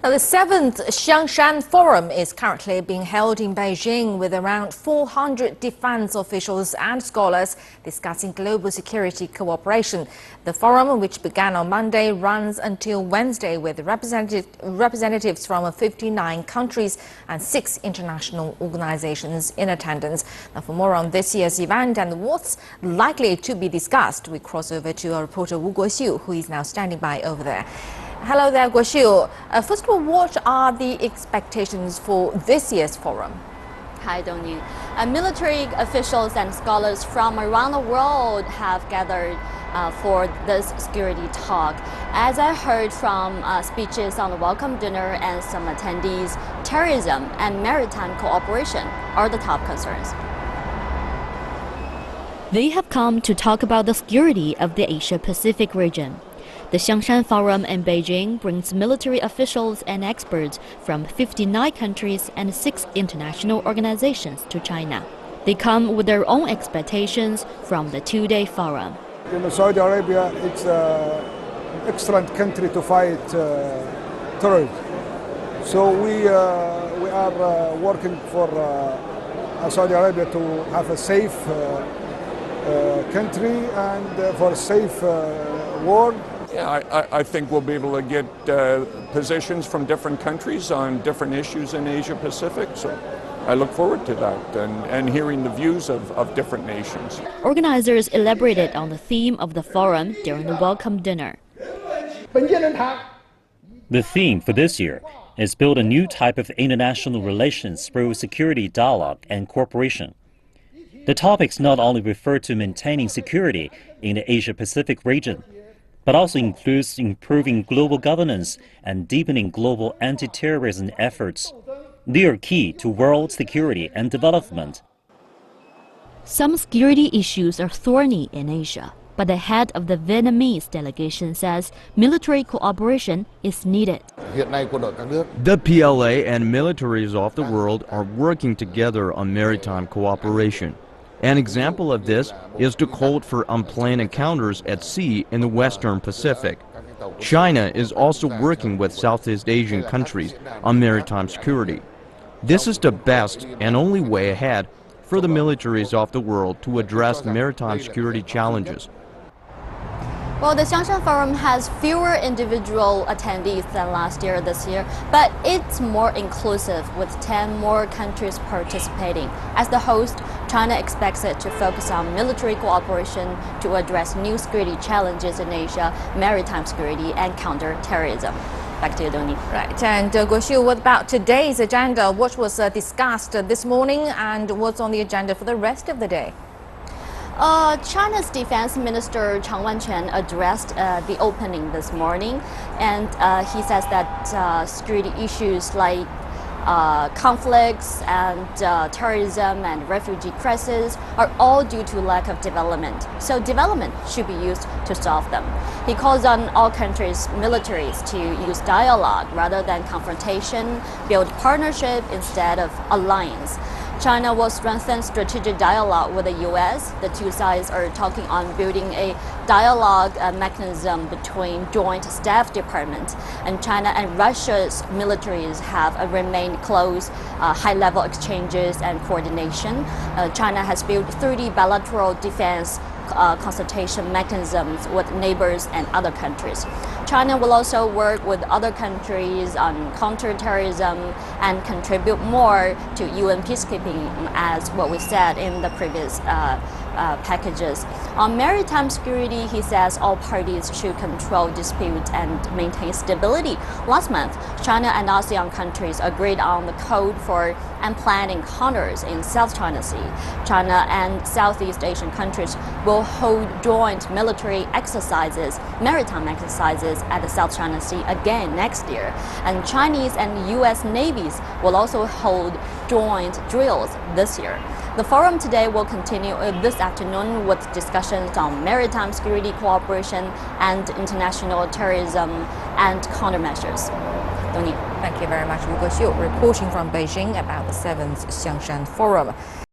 Now, the 7th Xiangshan Forum is currently being held in Beijing with around 400 defense officials and scholars discussing global security cooperation. The forum, which began on Monday, runs until Wednesday with representatives from 59 countries and 6 international organizations in attendance. Now, for more on this year's event and what's likely to be discussed, we cross over to our reporter Wu Guoxiu, who is now standing by over there. Hello there, Guoxiu. First of all, what are the expectations for this year's forum? Hi, Dongyu. Military officials and scholars from around the world have gathered for this security talk. As I heard from speeches on the welcome dinner and some attendees, terrorism and maritime cooperation are the top concerns. They have come to talk about the security of the Asia-Pacific region. The Xiangshan Forum in Beijing brings military officials and experts from 59 countries and 6 international organizations to China. They come with their own expectations from the 2-day forum. In Saudi Arabia, it's an excellent country to fight terrorism. So we are working for Saudi Arabia to have a safe country and for a safe world. Yeah, I think we'll be able to get positions from different countries on different issues in Asia Pacific. So I look forward to that and hearing the views of different nations. Organizers elaborated on the theme of the forum during the welcome dinner. The theme for this year is build a new type of international relations through security dialogue and cooperation. The topics not only refer to maintaining security in the Asia Pacific region, but also includes improving global governance and deepening global anti-terrorism efforts. They are key to world security and development. Some security issues are thorny in Asia, but the head of the Vietnamese delegation says military cooperation is needed. The PLA and militaries of the world are working together on maritime cooperation. An example of this is the call for unplanned encounters at sea in the Western Pacific. China is also working with Southeast Asian countries on maritime security. This is the best and only way ahead for the militaries of the world to address maritime security challenges. Well, the Xiangshan Forum has fewer individual attendees than last year this year, but it's more inclusive with 10 more countries participating. As the host, China expects it to focus on military cooperation to address new security challenges in Asia, maritime security, and counter-terrorism. Back to you, Doni. Right, and Guoxiu, what about today's agenda? What was discussed this morning and what's on the agenda for the rest of the day? China's Defense Minister Chang Wanquan addressed the opening this morning, and he says that security issues like conflicts and terrorism and refugee crisis are all due to lack of development. So development should be used to solve them. He calls on all countries' militaries to use dialogue rather than confrontation, build partnership instead of alliance. China will strengthen strategic dialogue with the U.S. The two sides are talking on building a dialogue mechanism between Joint Staff Department, and China and Russia's militaries have remained close, high-level exchanges and coordination. China has built 30 bilateral defense consultation mechanisms with neighbors and other countries. China will also work with other countries on counter-terrorism and contribute more to UN peacekeeping, as what we said in the previous packages. On maritime security, he says all parties should control disputes and maintain stability. Last month, China and ASEAN countries agreed on the code for unplanned encounters in South China Sea. China and Southeast Asian countries will hold joint military exercises, maritime exercises at the South China Sea again next year. And Chinese and U.S. navies will also hold joint drills this year. The forum today will continue this afternoon with discussions on maritime security cooperation and international terrorism and countermeasures. Doni. Thank you very much, Wu Guoxiu, reporting from Beijing about the 7th Xiangshan Forum.